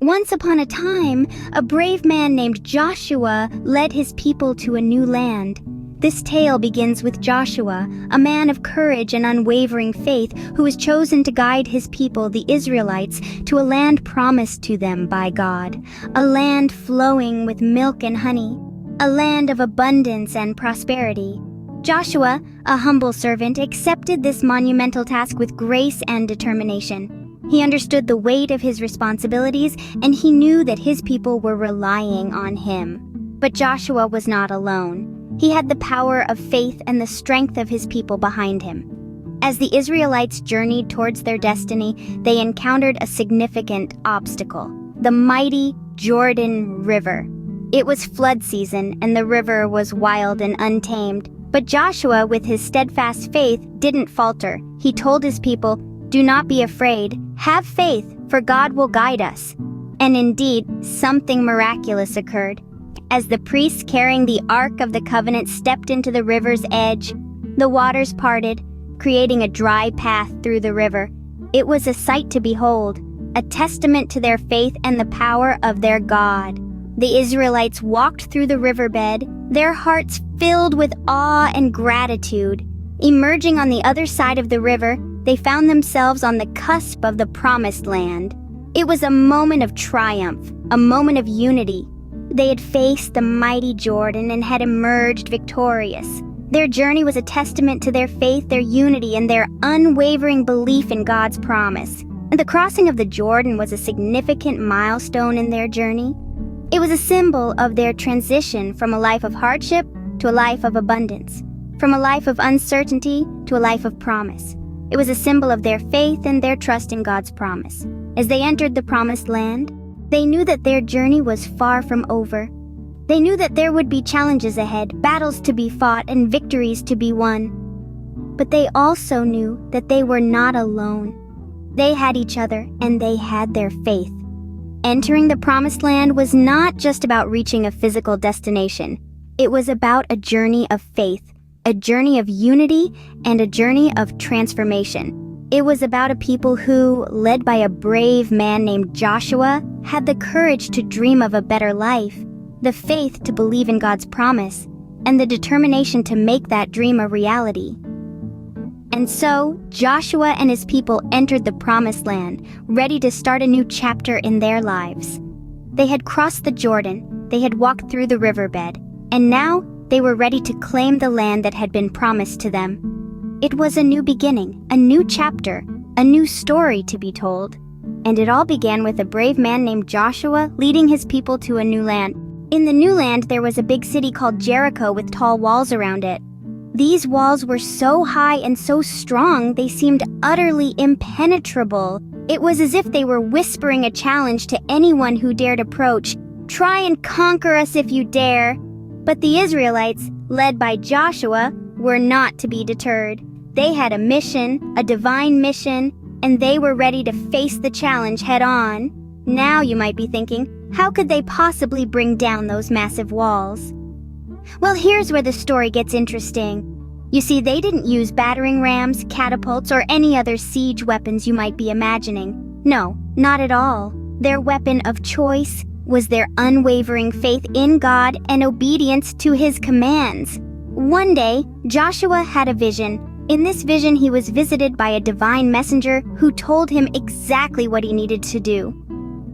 Once upon a time, a brave man named Joshua led his people to a new land. This tale begins with Joshua, a man of courage and unwavering faith who was chosen to guide his people, the Israelites, to a land promised to them by God, a land flowing with milk and honey, a land of abundance and prosperity. Joshua, a humble servant, accepted this monumental task with grace and determination. He understood the weight of his responsibilities, and he knew that his people were relying on him. But Joshua was not alone. He had the power of faith and the strength of his people behind him. As the Israelites journeyed towards their destiny, they encountered a significant obstacle: the mighty Jordan River. It was flood season, and the river was wild and untamed. But Joshua, with his steadfast faith, didn't falter. He told his people, "Do not be afraid. Have faith, for God will guide us." And indeed, something miraculous occurred. As the priests carrying the Ark of the Covenant stepped into the river's edge, the waters parted, creating a dry path through the river. It was a sight to behold, a testament to their faith and the power of their God. The Israelites walked through the riverbed, their hearts filled with awe and gratitude. Emerging on the other side of the river, they found themselves on the cusp of the Promised Land. It was a moment of triumph, a moment of unity. They had faced the mighty Jordan and had emerged victorious. Their journey was a testament to their faith, their unity, and their unwavering belief in God's promise. The crossing of the Jordan was a significant milestone in their journey. It was a symbol of their transition from a life of hardship to a life of abundance, from a life of uncertainty to a life of promise. It was a symbol of their faith and their trust in God's promise. As they entered the Promised Land, they knew that their journey was far from over. They knew that there would be challenges ahead, battles to be fought, and victories to be won. But they also knew that they were not alone. They had each other, and they had their faith. Entering the Promised Land was not just about reaching a physical destination. It was about a journey of faith, a journey of unity, and a journey of transformation. It was about a people who, led by a brave man named Joshua, had the courage to dream of a better life, the faith to believe in God's promise, and the determination to make that dream a reality. And so, Joshua and his people entered the Promised Land, ready to start a new chapter in their lives. They had crossed the Jordan, they had walked through the riverbed, and now they were ready to claim the land that had been promised to them. It was a new beginning, a new chapter, a new story to be told. And it all began with a brave man named Joshua leading his people to a new land. In the new land, there was a big city called Jericho with tall walls around it. These walls were so high and so strong, they seemed utterly impenetrable. It was as if they were whispering a challenge to anyone who dared approach. "Try and conquer us if you dare." But the Israelites, led by Joshua, were not to be deterred. They had a mission, a divine mission, and they were ready to face the challenge head on. Now you might be thinking, how could they possibly bring down those massive walls? Well, here's where the story gets interesting. You see, they didn't use battering rams, catapults, or any other siege weapons you might be imagining. No, not at all. Their weapon of choice was their unwavering faith in God and obedience to His commands. One day, Joshua had a vision. In this vision, he was visited by a divine messenger who told him exactly what he needed to do.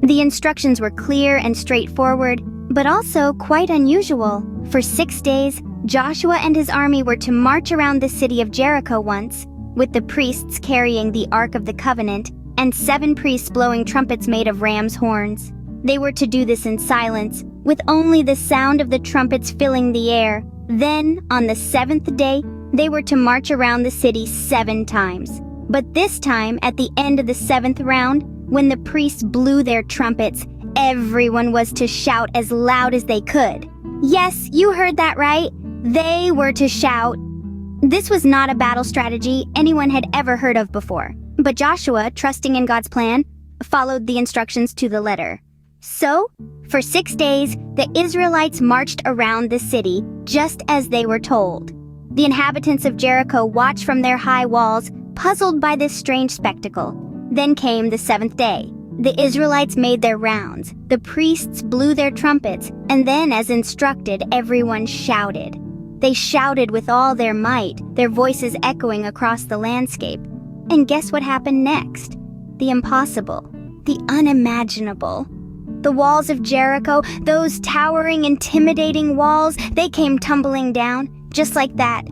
The instructions were clear and straightforward, but also quite unusual. For 6 days, Joshua and his army were to march around the city of Jericho once, with the priests carrying the Ark of the Covenant and 7 priests blowing trumpets made of ram's horns. They were to do this in silence, with only the sound of the trumpets filling the air. Then, on the 7th day, they were to march around the city 7 times. But this time, at the end of the 7th round, when the priests blew their trumpets, everyone was to shout as loud as they could. Yes, you heard that right. They were to shout. This was not a battle strategy anyone had ever heard of before. But Joshua, trusting in God's plan, followed the instructions to the letter. So, for 6 days, the Israelites marched around the city just as they were told. The inhabitants of Jericho watched from their high walls, puzzled by this strange spectacle. Then came the 7th day. The Israelites made their rounds, the priests blew their trumpets, and then, as instructed, everyone shouted. They shouted with all their might, their voices echoing across the landscape. And guess what happened next? The impossible, the unimaginable. The walls of Jericho, those towering, intimidating walls, they came tumbling down, just like that.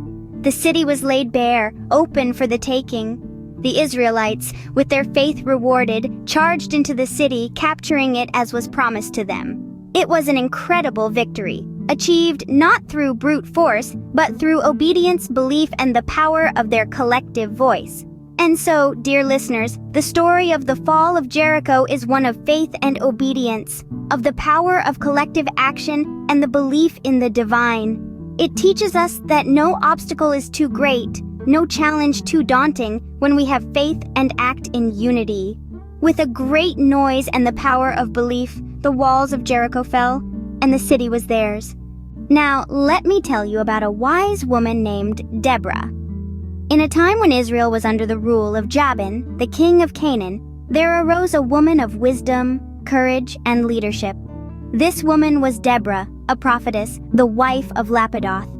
The city was laid bare, open for the taking. The Israelites, with their faith rewarded, charged into the city, capturing it as was promised to them. It was an incredible victory, achieved not through brute force, but through obedience, belief, and the power of their collective voice. And so, dear listeners, the story of the fall of Jericho is one of faith and obedience, of the power of collective action and the belief in the divine. It teaches us that no obstacle is too great, no challenge too daunting when we have faith and act in unity. With a great noise and the power of belief, the walls of Jericho fell, and the city was theirs. Now, let me tell you about a wise woman named Deborah. In a time when Israel was under the rule of Jabin, the king of Canaan, there arose a woman of wisdom, courage, and leadership. This woman was Deborah, a prophetess, the wife of Lapidoth.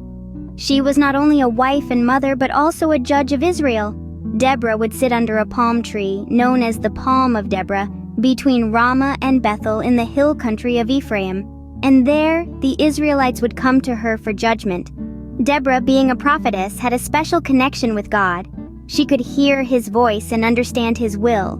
She was not only a wife and mother, but also a judge of Israel. Deborah would sit under a palm tree, known as the Palm of Deborah, between Ramah and Bethel in the hill country of Ephraim. And there, the Israelites would come to her for judgment. Deborah, being a prophetess, had a special connection with God. She could hear his voice and understand his will.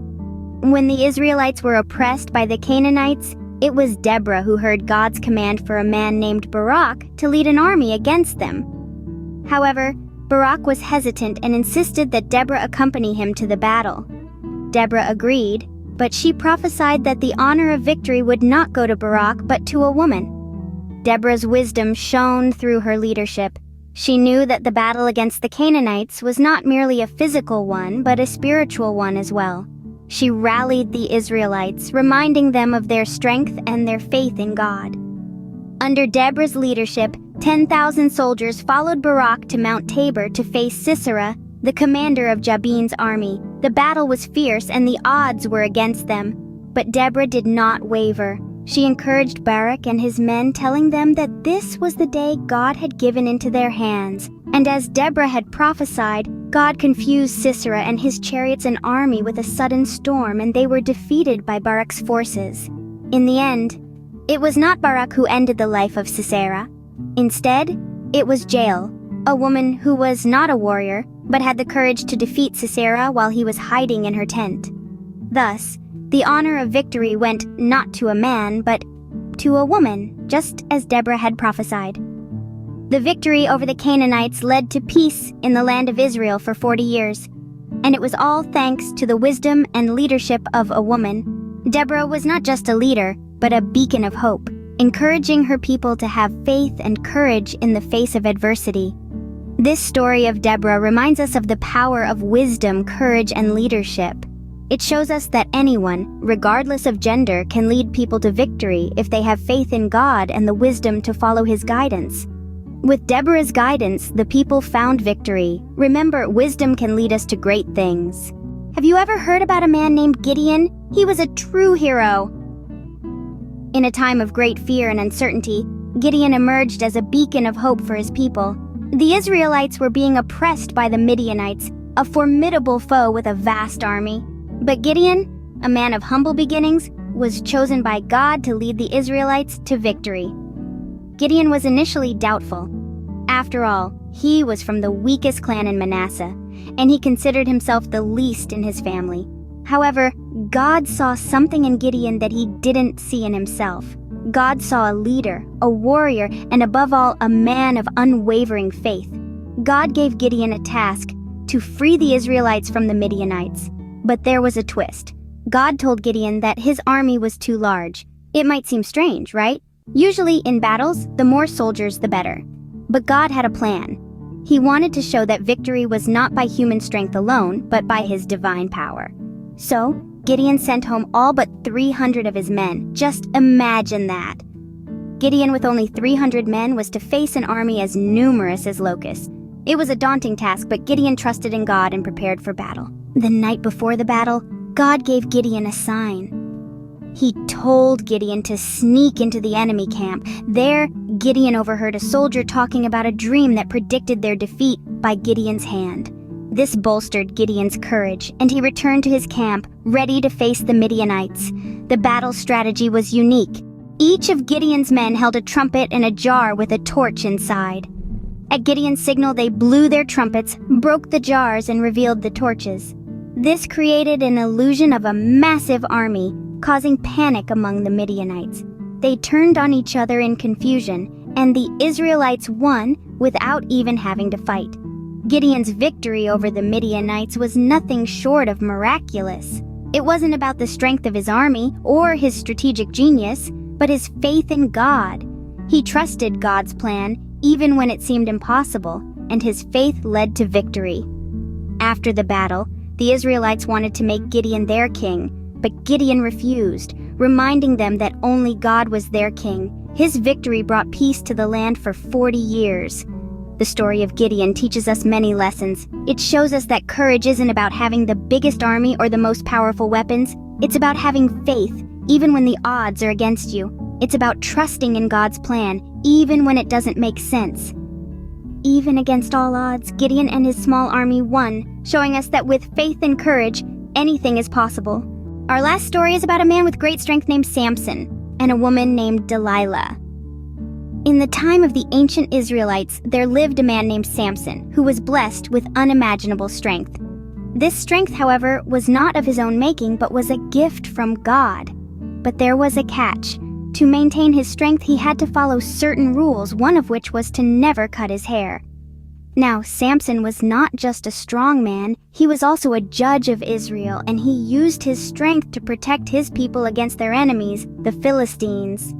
When the Israelites were oppressed by the Canaanites, it was Deborah who heard God's command for a man named Barak to lead an army against them. However, Barak was hesitant and insisted that Deborah accompany him to the battle. Deborah agreed, but she prophesied that the honor of victory would not go to Barak but to a woman. Deborah's wisdom shone through her leadership. She knew that the battle against the Canaanites was not merely a physical one, but a spiritual one as well. She rallied the Israelites, reminding them of their strength and their faith in God. Under Deborah's leadership, 10,000 soldiers followed Barak to Mount Tabor to face Sisera, the commander of Jabin's army. The battle was fierce and the odds were against them. But Deborah did not waver. She encouraged Barak and his men, telling them that this was the day God had given into their hands. And as Deborah had prophesied, God confused Sisera and his chariots and army with a sudden storm, and they were defeated by Barak's forces. In the end, it was not Barak who ended the life of Sisera. Instead, it was Jael, a woman who was not a warrior, but had the courage to defeat Sisera while he was hiding in her tent. Thus, the honor of victory went not to a man, but to a woman, just as Deborah had prophesied. The victory over the Canaanites led to peace in the land of Israel for 40 years, and it was all thanks to the wisdom and leadership of a woman. Deborah was not just a leader, but a beacon of hope, encouraging her people to have faith and courage in the face of adversity. This story of Deborah reminds us of the power of wisdom, courage, and leadership. It shows us that anyone, regardless of gender, can lead people to victory if they have faith in God and the wisdom to follow his guidance. With Deborah's guidance, the people found victory. Remember, wisdom can lead us to great things. Have you ever heard about a man named Gideon? He was a true hero. In a time of great fear and uncertainty, Gideon emerged as a beacon of hope for his people. The Israelites were being oppressed by the Midianites, a formidable foe with a vast army. But Gideon, a man of humble beginnings, was chosen by God to lead the Israelites to victory. Gideon was initially doubtful. After all, he was from the weakest clan in Manasseh, and he considered himself the least in his family. However, God saw something in Gideon that he didn't see in himself. God saw a leader, a warrior, and above all, a man of unwavering faith. God gave Gideon a task to free the Israelites from the Midianites. But there was a twist. God told Gideon that his army was too large. It might seem strange, right? Usually in battles, the more soldiers, the better. But God had a plan. He wanted to show that victory was not by human strength alone, but by his divine power. So, Gideon sent home all but 300 of his men. Just imagine that. Gideon with only 300 men was to face an army as numerous as locusts. It was a daunting task, but Gideon trusted in God and prepared for battle. The night before the battle, God gave Gideon a sign. He told Gideon to sneak into the enemy camp. There, Gideon overheard a soldier talking about a dream that predicted their defeat by Gideon's hand. This bolstered Gideon's courage, and he returned to his camp, ready to face the Midianites. The battle strategy was unique. Each of Gideon's men held a trumpet and a jar with a torch inside. At Gideon's signal, they blew their trumpets, broke the jars, and revealed the torches. This created an illusion of a massive army, causing panic among the Midianites. They turned on each other in confusion, and the Israelites won without even having to fight. Gideon's victory over the Midianites was nothing short of miraculous. It wasn't about the strength of his army or his strategic genius, but his faith in God. He trusted God's plan even when it seemed impossible, and his faith led to victory. After the battle, the Israelites wanted to make Gideon their king, but Gideon refused, reminding them that only God was their king. His victory brought peace to the land for 40 years. The story of Gideon teaches us many lessons. It shows us that courage isn't about having the biggest army or the most powerful weapons. It's about having faith, even when the odds are against you. It's about trusting in God's plan, even when it doesn't make sense. Even against all odds, Gideon and his small army won, showing us that with faith and courage, anything is possible. Our last story is about a man with great strength named Samson and a woman named Delilah. In the time of the ancient Israelites, there lived a man named Samson who was blessed with unimaginable strength. This strength, however, was not of his own making, but was a gift from God. But there was a catch. To maintain his strength, he had to follow certain rules, one of which was to never cut his hair. Now, Samson was not just a strong man, he was also a judge of Israel, and he used his strength to protect his people against their enemies, the Philistines.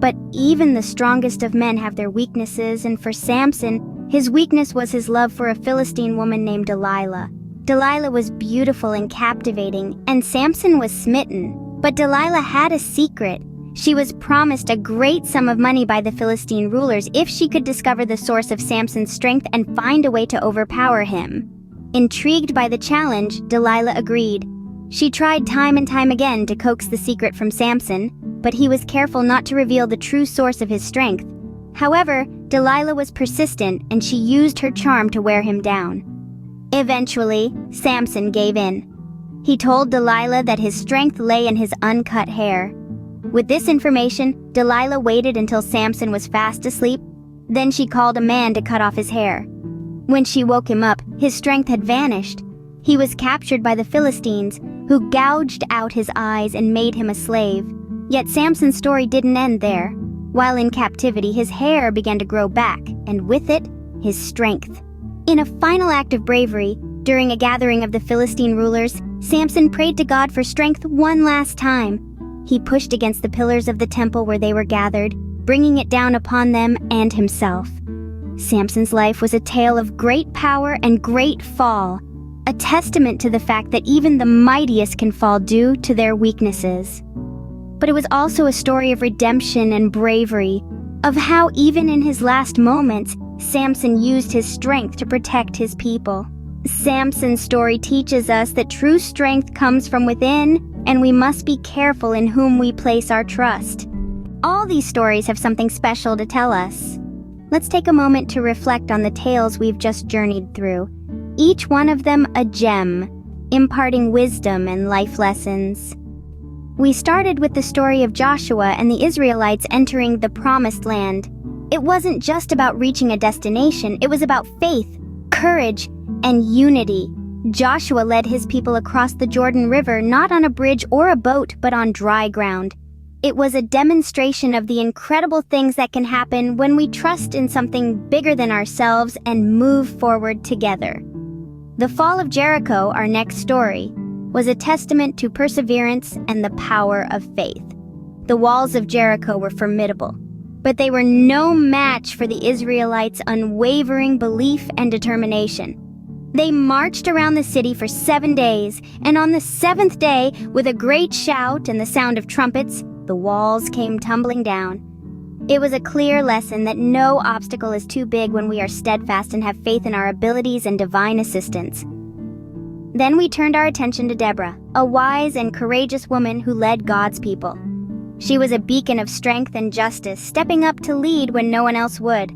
But even the strongest of men have their weaknesses, and for Samson, his weakness was his love for a Philistine woman named Delilah. Delilah was beautiful and captivating, and Samson was smitten. But Delilah had a secret. She was promised a great sum of money by the Philistine rulers if she could discover the source of Samson's strength and find a way to overpower him. Intrigued by the challenge, Delilah agreed. She tried time and time again to coax the secret from Samson, but he was careful not to reveal the true source of his strength. However, Delilah was persistent, and she used her charm to wear him down. Eventually, Samson gave in. He told Delilah that his strength lay in his uncut hair. With this information, Delilah waited until Samson was fast asleep. Then she called a man to cut off his hair. When she woke him up, his strength had vanished. He was captured by the Philistines, who gouged out his eyes and made him a slave. Yet Samson's story didn't end there. While in captivity, his hair began to grow back, and with it, his strength. In a final act of bravery, during a gathering of the Philistine rulers, Samson prayed to God for strength one last time. He pushed against the pillars of the temple where they were gathered, bringing it down upon them and himself. Samson's life was a tale of great power and great fall, a testament to the fact that even the mightiest can fall due to their weaknesses. But it was also a story of redemption and bravery, of how even in his last moments, Samson used his strength to protect his people. Samson's story teaches us that true strength comes from within, and we must be careful in whom we place our trust. All these stories have something special to tell us. Let's take a moment to reflect on the tales we've just journeyed through, each one of them a gem, imparting wisdom and life lessons. We started with the story of Joshua and the Israelites entering the Promised Land. It wasn't just about reaching a destination, it was about faith, courage, and unity. Joshua led his people across the Jordan River not on a bridge or a boat, but on dry ground. It was a demonstration of the incredible things that can happen when we trust in something bigger than ourselves and move forward together. The fall of Jericho, our next story, was a testament to perseverance and the power of faith. The walls of Jericho were formidable, but they were no match for the Israelites' unwavering belief and determination. They marched around the city for 7 days, and on the 7th day, with a great shout and the sound of trumpets, the walls came tumbling down. It was a clear lesson that no obstacle is too big when we are steadfast and have faith in our abilities and divine assistance. Then we turned our attention to Deborah, a wise and courageous woman who led God's people. She was a beacon of strength and justice, stepping up to lead when no one else would.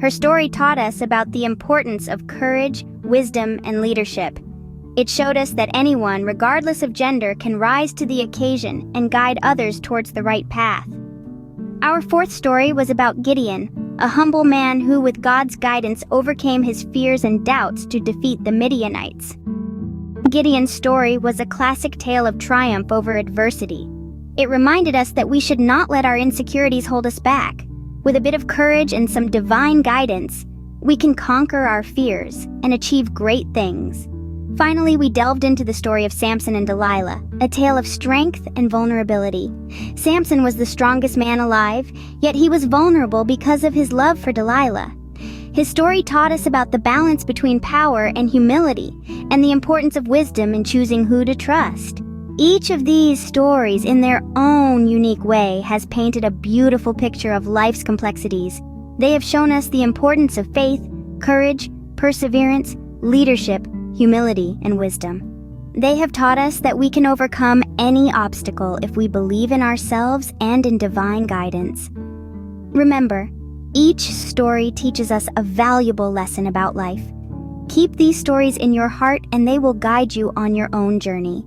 Her story taught us about the importance of courage, wisdom, and leadership. It showed us that anyone, regardless of gender, can rise to the occasion and guide others towards the right path. Our fourth story was about Gideon, a humble man who, with God's guidance, overcame his fears and doubts to defeat the Midianites. Gideon's story was a classic tale of triumph over adversity. It reminded us that we should not let our insecurities hold us back. With a bit of courage and some divine guidance, we can conquer our fears and achieve great things. Finally, we delved into the story of Samson and Delilah, a tale of strength and vulnerability. Samson was the strongest man alive, yet he was vulnerable because of his love for Delilah. His story taught us about the balance between power and humility, and the importance of wisdom in choosing who to trust. Each of these stories, in their own unique way, has painted a beautiful picture of life's complexities. They have shown us the importance of faith, courage, perseverance, leadership, humility, and wisdom. They have taught us that we can overcome any obstacle if we believe in ourselves and in divine guidance. Remember, each story teaches us a valuable lesson about life. Keep these stories in your heart and they will guide you on your own journey.